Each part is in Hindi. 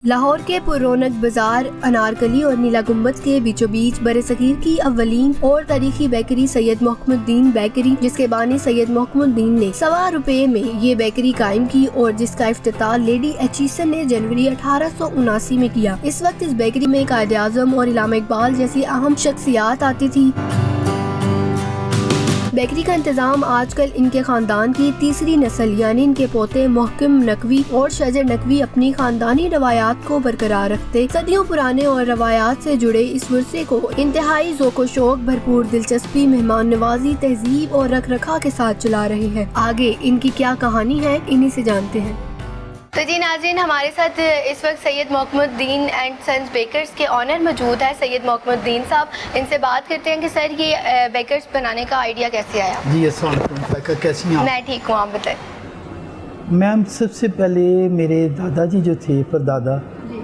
लाहौर के पुररौनक बाजार अनारकली और नीला गुम्बद के बीचों बीच बरसगीर की अव्वलीन और तारीखी बेकरी सैयद मोहम्मदुद्दीन बेकरी, जिसके बानी सैयद मोहम्मदुद्दीन ने ₹1.25 में ये बेकरी कायम की और जिसका इफ्तिताह लेडी एचिसन ने जनवरी 1879 में किया। इस वक्त इस बेकरी में कायदे आजम और इलामा इकबाल जैसी अहम शख्सियात आती थी। बेकरी का इंतजाम आजकल इनके खानदान की तीसरी नस्ल यानी इनके पोते मोहकिम नकवी और शजर नकवी अपनी खानदानी रवायात को बरकरार रखते सदियों पुराने और रवायात से जुड़े इस विरसे को इंतहाई ज़ौक़ शौक, भरपूर दिलचस्पी, मेहमान नवाजी, तहजीब और रख रखाव के साथ चला रहे हैं। आगे इनकी क्या कहानी है, इन्हीं से जानते हैं। तो जी नाज़रीन, हमारे साथ इस वक्त Syed Mohammaduddin and sons bakers के ऑनर मौजूद है, सैयद मोहम्मदुद्दीन साहब। इनसे बात करते हैं कि सर ये बेकर्स बनाने का आइडिया कैसे आया? जी अस्सलाम वालेकुम, कैसी हैं आप? मैं ठीक हूँ, आप बताएं। मैम, सबसे पहले मेरे दादाजी जो थे, परदादा,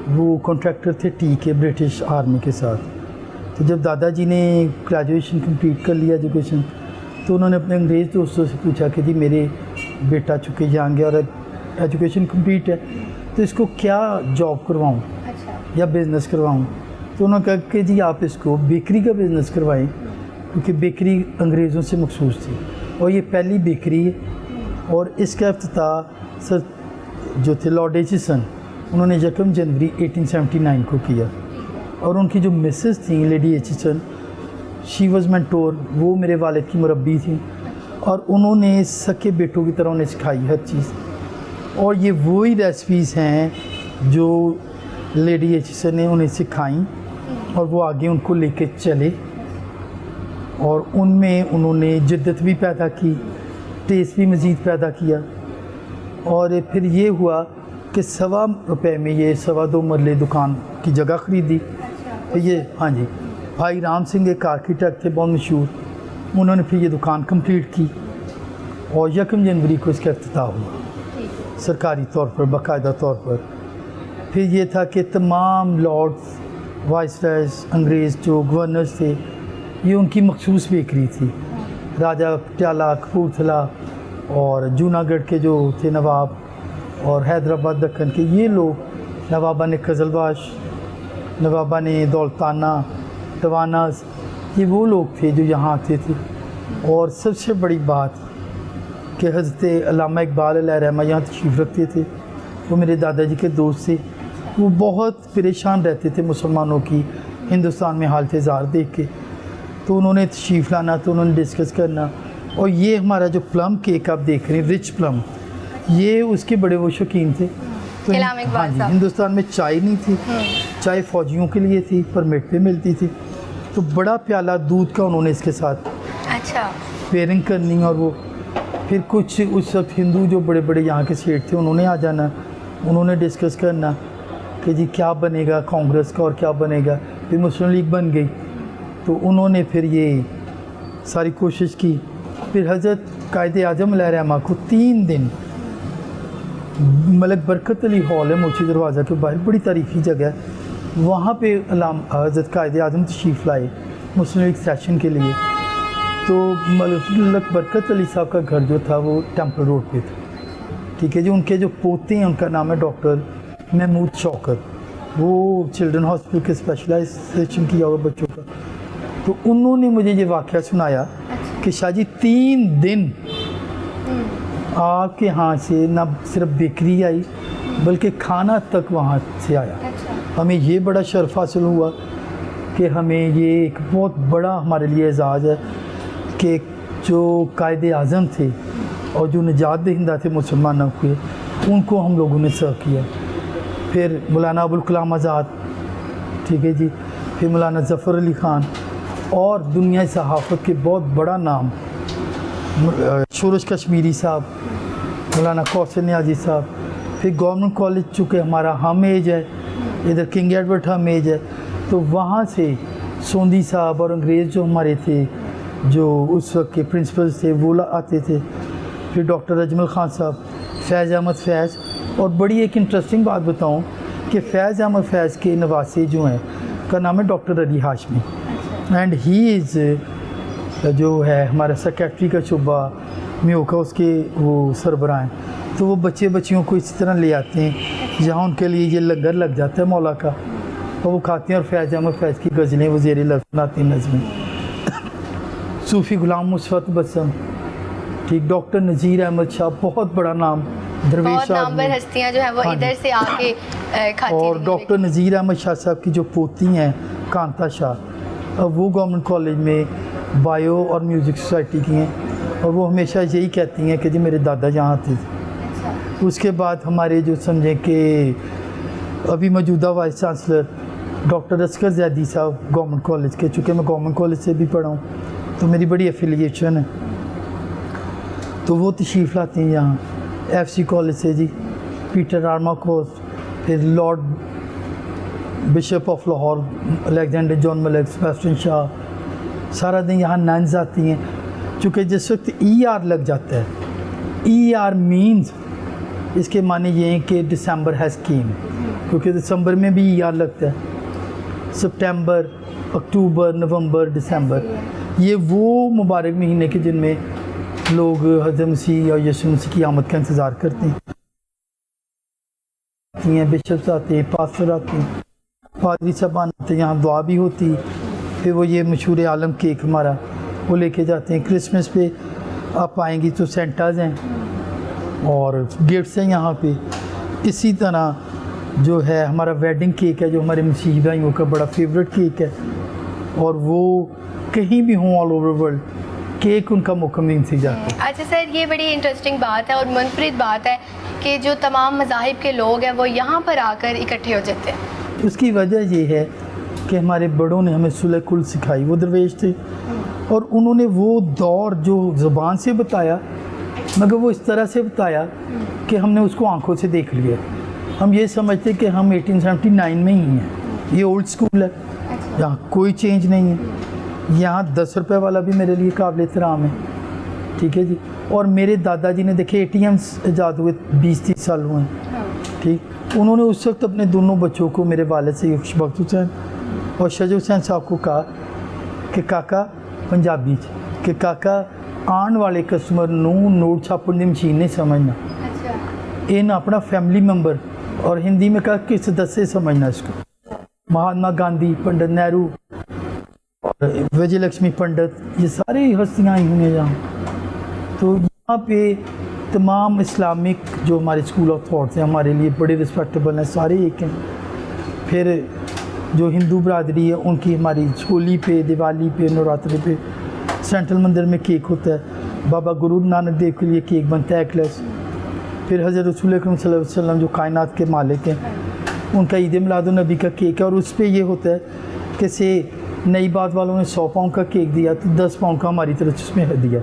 वो कॉन्ट्रैक्टर थे टी के ब्रिटिश आर्मी के साथ। तो जब दादाजी ने ग्रेजुएशन कंप्लीट कर लिया एजुकेशन, तो उन्होंने अपने अंग्रेज़ दोस्तों से पूछा कि जी मेरे बेटा चुके जाएंगे और एजुकेशन कंप्लीट है, तो इसको क्या जॉब करवाऊँ या बिज़नेस करवाऊँ। तो उन्होंने कहा कि जी आप इसको बेकरी का बिज़नेस करवाएं, क्योंकि बेकरी अंग्रेज़ों से मखसूस थी और ये पहली बेकरी है। और इसका इफ्तिताह सर जो थे लॉर्ड एचिसन, उन्होंने 1 जनवरी 1879 को किया। और उनकी जो मिसेस थी lady Aitchison, she was mentor, वो मेरे वालिद की मुरब्बी थी और उन्होंने सके बेटों की तरह उन्हें सिखाई हर चीज़। और ये वही रेसिपीज़ हैं जो लेडी एचिसन ने उन्हें सिखाई और वो आगे उनको लेके चले और उनमें उन्होंने जिद्दत भी पैदा की, टेस्ट भी मज़ीद पैदा किया। और फिर ये हुआ कि ₹1.25 में ये 2.25 मरले दुकान की जगह ख़रीदी। तो ये हाँ जी, भाई राम सिंह एक आर्किटेक्ट थे बहुत मशहूर, उन्होंने फिर ये दुकान कंप्लीट की और 1 जनवरी को इसका इफ्तिताह हुआ सरकारी तौर पर, बाकायदा तौर पर। फिर ये था कि तमाम लॉर्ड्स, वाइसरायज, अंग्रेज़ जो गवर्नर्स थे, ये उनकी मखसूस बेकरी थी। राजा पटियाला, कपूरथला और जूनागढ़ के जो थे नवाब और हैदराबाद दक्कन के, ये लोग, नवाबा ने कज़लबाश, नवाबा ने दौलताना, तवानास, ये वो लोग थे जो यहाँ आते थे। और सबसे बड़ी बात कि हज़रत अल्लामा इकबाल अलैहिर्रहमा यहाँ तशरीफ़ रखते थे। वो मेरे दादाजी के दोस्त थे, वो बहुत परेशान रहते थे मुसलमानों की हिंदुस्तान में हालत ज़ार देख के। तो उन्होंने तशरीफ़ लाना, तो उन्होंने डिस्कस करना। और ये हमारा जो प्लम केक आप देख रहे हैं, रिच प्लम, ये उसके बड़े वो शौकीन थे। तो हाँ जी, हिंदुस्तान में चाय नहीं थी, चाय फ़ौजियों के लिए थी, परमिट पे मिलती थी। तो बड़ा प्याला दूध का उन्होंने इसके साथ पेयरिंग करनी। और वो फिर कुछ उस वक्त हिंदू जो बड़े बड़े यहाँ के सेठ थे, उन्होंने आ जाना, उन्होंने डिस्कस करना कि जी क्या बनेगा कांग्रेस का और क्या बनेगा। फिर मुस्लिम लीग बन गई, तो उन्होंने फिर ये सारी कोशिश की। फिर हज़रत कायदे आज़म अलैहिर्रहमा को 3 दिन मलक बरकत अली हॉल है मोची दरवाज़ा के बाहर, बड़ी तारीफ़ी जगह है, वहाँ पे हज़रत कायदे आज़म तशरीफ़ लाए मुस्लिम लीग सेशन के लिए। तो मलक बरकत अली साहब का घर जो था वो टेम्पल रोड पे था, ठीक है जी। उनके जो पोते हैं, उनका नाम है डॉक्टर महमूद शौकत, वो चिल्ड्रन हॉस्पिटल के स्पेशलाइजेशन किया हुआ बच्चों का। तो उन्होंने मुझे ये वाक़या सुनाया कि शाहजी 3 दिन आपके यहाँ से ना सिर्फ बेकरी आई बल्कि खाना तक वहाँ से आया। हमें ये बड़ा शर्फ हासिल हुआ कि हमें ये एक बहुत बड़ा हमारे लिए एजाज़ है कि जो कायदे आज़म थे और जो निजात दहिंदा थे मुसलमानों के, उनको हम लोगों ने सर्व किया। फिर मौलाना अबुल कलाम आज़ाद, ठीक है जी, फिर मौलाना ज़फ़र अली ख़ान और दुनिया सहाफ़त के बहुत बड़ा नाम शोरश कश्मीरी साहब, मौलाना कौसर नियाज़ी साहब। फिर गवर्नमेंट कॉलेज चूँकि हमारा हम एज है, इधर किंग एडवर्ड हम एज है, तो वहाँ से सोंदी साहब और अंग्रेज़ जो हमारे थे, जो उस वक्त के प्रिंसिपल्स थे, वो आते थे। फिर डॉक्टर अजमल ख़ान साहब, फैज़ अहमद फैज़। और बड़ी एक इंटरेस्टिंग बात बताऊं कि फैज़ अहमद फैज़ के नवासे जो हैं, का नाम है doctor Ali Hashmi, and he is जो है हमारा सेक्रेटरी का शुबा म्यू का, उसके वो सरबराह हैं। तो वो बच्चे बच्चियों को इसी तरह ले आते हैं जहाँ उनके लिए ये लंगर लग जाता है मौला का, और वो खाते हैं और फैज़ अहमद फैज़ की गज़लें वो ज़ेर लफ्ज़ सुनाती हैं नज़में। सूफ़ी गुलाम मुसफ़त बसम, ठीक, डॉक्टर नज़ीर अहमद शाह, बहुत बड़ा नाम, दरवेश बहुत नामवर हस्तियाँ जो है वो हाँ इधर से आके खाती और रही डॉक्टर नज़ीर अहमद शाह साहब की जो पोती हैं कांता शाह, अब वो गवर्नमेंट कॉलेज में बायो और म्यूज़िक सोसाइटी की हैं, और वो हमेशा यही कहती हैं कि जी मेरे दादा यहाँ थे। उसके बाद हमारे जो समझें कि अभी मौजूदा vice chancellor doctor Asghar Zaidi साहब गवर्नमेंट कॉलेज के, चूँकि मैं गवर्नमेंट कॉलेज से भी पढ़ा हूँ तो मेरी बड़ी एफिलिएशन है, तो वो तशरीफ़ लाती हैं यहाँ FC कॉलेज से जी, पीटर आर्माकोस, फिर Lord bishop of Lahore Alexander John Malik, Sebastian Shah, सारा दिन यहाँ नन्स आती हैं। चूँकि जिस वक्त ER लग जाता है, ER मीन्स इसके माने ये हैं कि दिसंबर हैज़ केम, क्योंकि दिसंबर में भी ER लगता है, सितंबर, अक्टूबर, नवंबर, दिसंबर, ये वो मुबारक महीने के जिनमें लोग हज़रत मसीह और यीशु मसीह की आमद का इंतज़ार करते हैं। बिशप्स आते हैं, पास्टर आते हैं, पादरी साहब आते हैं, यहाँ दुआ भी होती है। फिर वो ये मशहूर आलम केक हमारा वो लेके जाते हैं। क्रिसमस पे आप आएंगी तो सेंटाज हैं और गिफ्ट्स हैं यहाँ पे। इसी तरह जो है हमारा वेडिंग केक है, जो हमारे मसीही भाइयों का बड़ा फेवरेट केक है, और वो कहीं भी हों ऑल ओवर वर्ल्ड केक उनका मुकम्मल से जाता है। अच्छा सर, ये बड़ी इंटरेस्टिंग बात है और मुनफरिद बात है कि जो तमाम मज़ाहिब के लोग हैं वो यहाँ पर आकर इकट्ठे हो जाते हैं। उसकी वजह ये है कि हमारे बड़ों ने हमें सुलह कुल सिखाई, वो दरवेश थे और उन्होंने वो दौर जो ज़ुबान से बताया, मगर वो इस तरह से बताया कि हमने उसको आंखों से देख लिया। हम ये समझते कि हम 1879 में ही हैं, ये ओल्ड स्कूल है, यहाँ कोई चेंज नहीं है। यहाँ 10 रुपये वाला भी मेरे लिए काबिल एहतराम है, ठीक है जी। और मेरे दादाजी ने देखे ATMs ईजाद हुए 20-30 साल हुए हैं, ठीक। उन्होंने उस वक्त अपने दोनों बच्चों को, मेरे वालिद से खुशबख्त हुसैन और शज हुसैन साहब को कहा कि काका पंजाबी कि काका आने वाले कस्टमर नू नोट छापने की मशीन नहीं समझना, इन अपना फैमिली मेंबर, और हिंदी में कहा किस दसे समझना इसको। महात्मा गांधी, पंडित नेहरू और विजय लक्ष्मी पंडित, ये सारी हस्तियाँ आई हुई हैं यहाँ। तो यहाँ पे तमाम इस्लामिक जो हमारे स्कूल ऑफ थॉट्स हैं हमारे लिए बड़े रिस्पेक्टेबल हैं, सारे एक हैं। फिर जो हिंदू बरादरी है उनकी हमारी होली पे, दिवाली पे, नवरात्रि पे सेंट्रल मंदिर में केक होता है। बाबा गुरु नानक देव के लिए केक बनता है एक्लेस। फिर हज़रत रसूल अकरम सल्लल्लाहु अलैहि वसल्लम जो कायनात के मालिक हैं, उनका ईद मिलादुन नबी का केक है, और उस पर यह होता है कि से नई बात वालों ने 100 पाउंड का केक दिया तो 10 पाउंड का हमारी तरफ उसमें हदिया।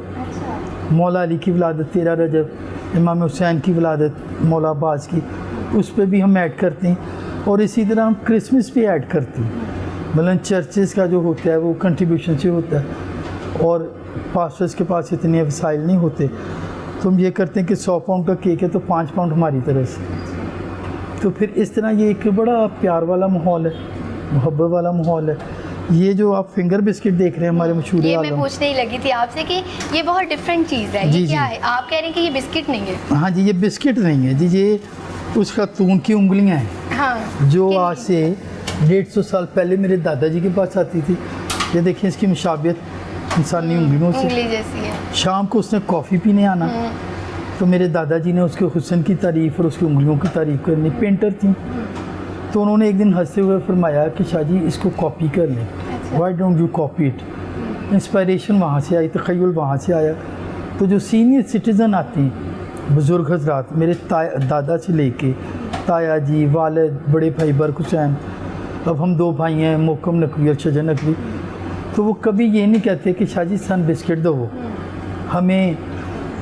मौला अली की विलादत 13 रजब, इमाम हुसैन की विलादत मौला अब्बास की, उस पर भी हम ऐड करते हैं। और इसी तरह हम क्रिसमस पे ऐड करते हैं, मतलब चर्चेज़ का जो होता है वो कंट्रीब्यूशन से होता है, और पास्टर्स के पास इतने वसाइल नहीं होते, तो हम ये करते हैं कि 100 पाउंड का केक है तो 5 पाउंड हमारी तरफ से। तो फिर इस तरह ये एक बड़ा प्यार वाला माहौल है, मोहब्बत वाला माहौल है। ये जो आप फिंगर बिस्किट देख रहे हैं हमारे मशहूर, ये मैं पूछने ही लगी थी आपसे कि ये बहुत डिफरेंट चीज़ है, ये क्या है? आप कह रहे हैं कि ये बिस्किट नहीं है? हाँ जी, ये बिस्किट नहीं है जी, ये उसका तून की उंगलियां हैं। हाँ, जो आज से 150 साल पहले मेरे दादाजी के पास आती थी। ये देखिए इसकी मुशाबियत इंसानी उंगलियों से, उंगली जैसी है। शाम को उसने कॉफ़ी पीने आना, तो मेरे दादाजी ने उसके हुस्न की तारीफ़ और उसकी उंगलियों की तारीफ़ करनी। पेंटर थी, तो उन्होंने एक दिन हंसते हुए फरमाया कि शाहजी इसको कॉपी कर लें, why don't you copy it. Inspiration वहाँ से आई, तख़य्युल वहाँ से आया। तो जो सीनियर सिटीज़न आते हैं, बुज़ुर्ग हजरात, मेरे दादा से लेके ताया जी, वालिद, बड़े भाई बरक हुसैन, अब हम 2 भाई हैं, मोहकम नकवी और शजर नकवी, तो वो कभी ये नहीं कहते कि शाहजी सन बिस्किट दो, हमें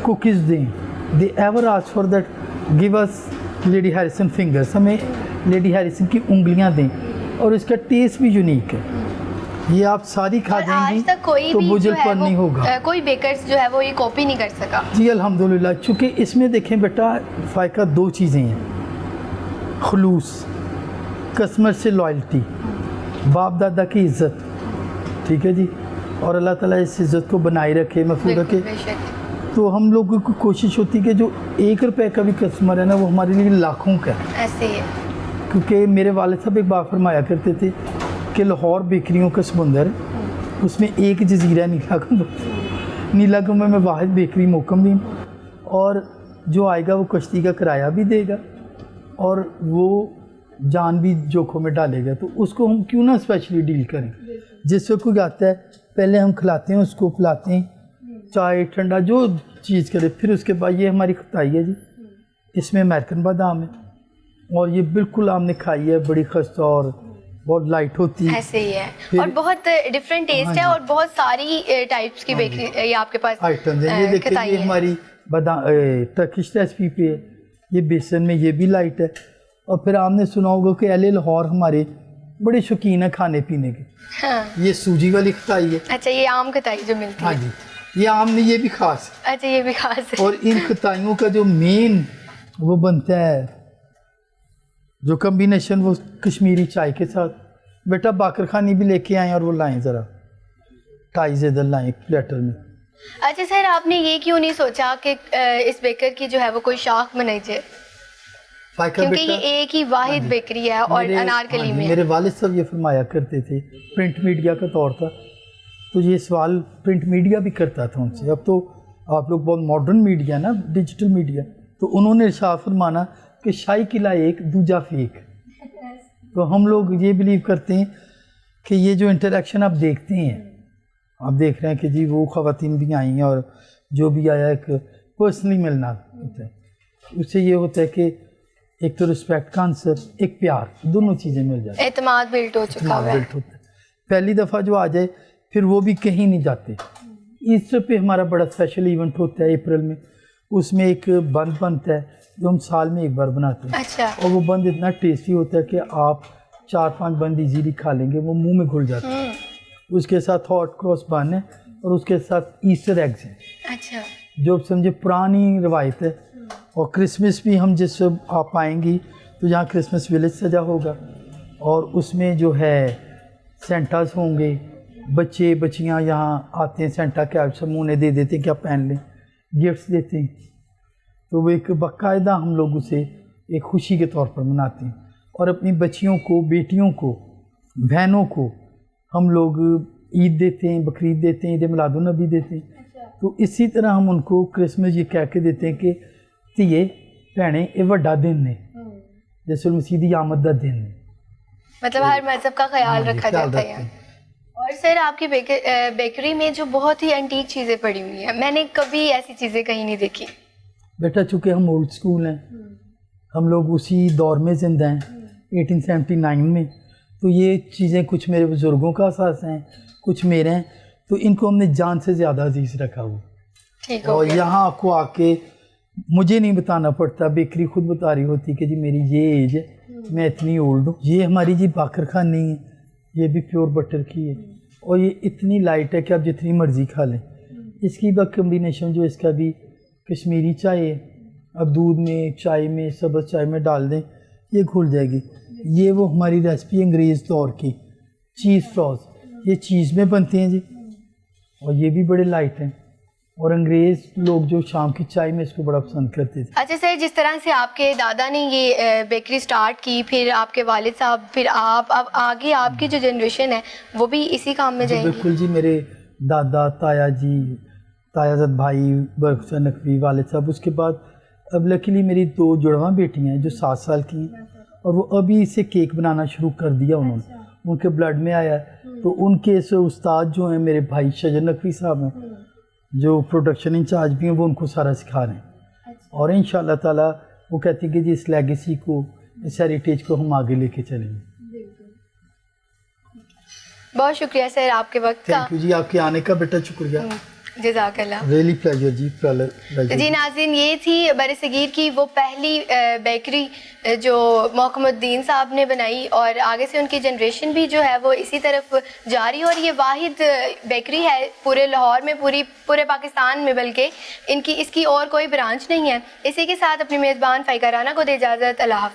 कुकीज़ दें। They ever ask for that, give us lady Harrison fingers, हमें लेडी हैरिसन की उंगलियां दें, और इसका टेस्ट भी यूनिक है। ये आप सारी खा जाएंगी तो बुझलपन नहीं होगा। कोई बेकर्स जो है वो ये कॉपी नहीं कर सका जी, अल्हम्दुलिल्लाह। चूँकि इसमें देखें बेटा फ़ायका 2 चीज़ें हैं, खुलूस, कस्टमर से लॉयल्टी, बाप दादा की इज़्ज़त, ठीक है जी, और अल्लाह ताला इस इज़्ज़त को बनाए रखे, महफूज रखे। तो हम लोगों की कोशिश होती है कि जो 1 रुपए का भी कस्टमर है ना, वो हमारे लिए लाखों का है। ऐसे ही है। क्योंकि मेरे वालिद साहब एक बात फरमाया करते थे कि लाहौर बेकरियों का समुंदर है, उसमें एक जजीरा नीला गुम्बद में वाहिद बेकरी मोकमदीन, और जो आएगा वो कश्ती का किराया भी देगा और वो जान भी जोखों में डालेगा। तो उसको हम क्यों ना स्पेशली डील करें। जिस वक्त कोई आता है पहले हम खिलाते हैं, उसको पिलाते हैं, चाय ठंडा जो चीज़ करे, फिर उसके बाद ये हमारी खताई है जी, इसमें अमेरिकन बादाम है और ये बिल्कुल आपने खाई है, बड़ी खस्ता और बहुत लाइट होती है। ऐसे ही है और बहुत डिफरेंट टेस्ट है और बहुत सारी टाइप्स की बेकरी ये आपके पास आइटम है। ये देखिए ये हमारी बादाम टर्किश रेसिपी पे है, ये बेसन में, ये भी लाइट है। और फिर आपने सुना होगा कि अहले लाहौर हमारे बड़े शौकीन है खाने पीने के। हाँ। ये सूजी वाली खताई है। अच्छा, ये आम खताई जो मिलती हाँ है। जी, ये आम नहीं, ये भी खास है। अच्छा, ये भी खास है। और इन खताइयों का जो मेन वो बनता है, जो कम्बिनेशन, वो कश्मीरी चाय के साथ। बेटा बाकर खानी भी लेके आए और वो लाएं ज़रा, टाइज इधर लाएं प्लेटर में। अच्छा सर, आपने ये क्यों नहीं सोचा कि इस बेकर की जो है वो कोई शाख बनाई जाए, क्योंकि ये एक ही वाहिद बेकरी है और अनारकली में। मेरे वालिद साहब ये फरमाया करते थे, प्रिंट मीडिया का दौर था तो ये सवाल प्रिंट मीडिया भी करता था उनसे। अब तो आप लोग बहुत मॉडर्न मीडिया ना, डिजिटल मीडिया, तो उन्होंने इरशाद फरमाना कि शाही किला एक दूजा फेक। तो हम लोग ये बिलीव करते हैं कि ये जो इंटरेक्शन आप देखते हैं, आप देख रहे हैं कि जी वो ख़वातीन भी आई हैं और जो भी आया एक पर्सनली मिलना होता है, उससे ये होता है कि एक तो रिस्पेक्ट का आंसर, एक प्यार, दोनों चीज़ें मिल जाती हैं, एतमाद बिल्ट हो चुका है। बिल्ट होता है। पहली दफ़ा जो आ जाए फिर वो भी कहीं नहीं जाते। ईस्टर पे हमारा बड़ा स्पेशल इवेंट होता है अप्रैल में, उसमें एक बंद बनता है जो हम साल में एक बार बनाते हैं। अच्छा। और वो बंद इतना टेस्टी होता है कि आप 4-5 बंद इजीली खा लेंगे, वो मुंह में घुल जाता है। उसके साथ हॉट क्रॉस बन है और उसके साथ ईस्टर एग्स हैं। अच्छा। जो समझे पुरानी रवायत है। और क्रिसमस भी हम जिस आप आएंगी तो यहाँ क्रिसमस विलेज सजा होगा और उसमें जो है सेंटास होंगे, बच्चे बच्चियाँ यहाँ आते हैं, सेंटा कैप सब उन्हें दे देते हैं कि आप पहन लें, गिफ्ट्स देते हैं। तो वो एक बाकायदा हम लोग उसे एक खुशी के तौर पर मनाते हैं और अपनी बच्चियों को, बेटियों को, बहनों को हम लोग ईद देते हैं, बकरीद देते हैं, ईद मिलादुन्नबी देते हैं। तो इसी तरह हम उनको क्रिसमस ये कह के देते हैं कि धीए भैने ये वड्डा दिन ने, जैसे मसीह दी आमद का दिन है। मतलब हर मजहब का ख्याल रखा जाता है। और सर आपकी बेकरी में जो बहुत ही एंटीक चीज़ें पड़ी हुई हैं, मैंने कभी ऐसी चीज़ें कहीं नहीं देखी। बेटा चूँकि हम ओल्ड स्कूल हैं, हम लोग उसी दौर में ज़िंदा हैं 1879 में, तो ये चीज़ें कुछ मेरे बुज़ुर्गों का एहसास हैं, कुछ मेरे हैं, तो इनको हमने जान से ज़्यादा अजीज़ रखा हुआ। ठीक और यहाँ आपको आके मुझे नहीं बताना पड़ता, बेकरी खुद बता रही होती कि जी मेरी ये एज है, मैं इतनी ओल्ड हूँ। ये हमारी जी बाकर खानी है, ये भी प्योर बटर की है और ये इतनी लाइट है कि आप जितनी मर्ज़ी खा लें। इसकी बस कम्बिनेशन जो इसका भी कश्मीरी चाय है, अब दूध में, चाय में, सब्ज़ चाय में डाल दें, ये घुल जाएगी। ये वो हमारी रेसिपी अंग्रेज़ दौर की चीज़ फ्रॉज, ये चीज़ में बनते हैं जी और ये भी बड़े लाइट हैं और अंग्रेज़ लोग जो शाम की चाय में इसको बड़ा पसंद करते थे। अच्छा सर, जिस तरह से आपके दादा ने ये बेकरी स्टार्ट की, फिर आपके वालिद साहब, फिर आप, अब आगे आपकी जो जनरेशन है वो भी इसी काम में जाएगी? बिल्कुल जी, मेरे दादा, ताया जी, तायाज़द भाई, बरखुर नकवी, वालिद साहब। उसके बाद अब लकीली मेरी 2 जुड़वा बेटियाँ हैं जो 7 साल की हैं और वो अभी से केक बनाना शुरू कर दिया उन्होंने। उनके ब्लड में आया है। तो उनके से उस्ताद जो हैं मेरे भाई शजर नकवी साहब हैं, जो प्रोडक्शन इंचार्ज भी हैं, वो उनको सारा सिखा रहे हैं। और इंशाअल्लाह ताला वो कहती है कि जी इस लेगेसी को, इस हेरिटेज को हम आगे लेके चलेंगे। बहुत शुक्रिया सर आपके वक्त का। थैंक यू जी, आपके आने का बेटा शुक्रिया। जज़ाकल्लाह। रियली प्लेजर जी, प्लेजर। जी नाज़रीन, ये थी बरसगीर की वो पहली बेकरी जो मोहकमुद्दीन साहब ने बनाई और आगे से उनकी जनरेशन भी जो है वो इसी तरफ जारी। और ये वाहिद बेकरी है पूरे लाहौर में, पूरे पाकिस्तान में, बल्कि इसकी और कोई ब्रांच नहीं है। इसी के साथ अपनी मेज़बान फ़ाइका राना को दे इजाज़त। अल्लाह हाफ़िज़।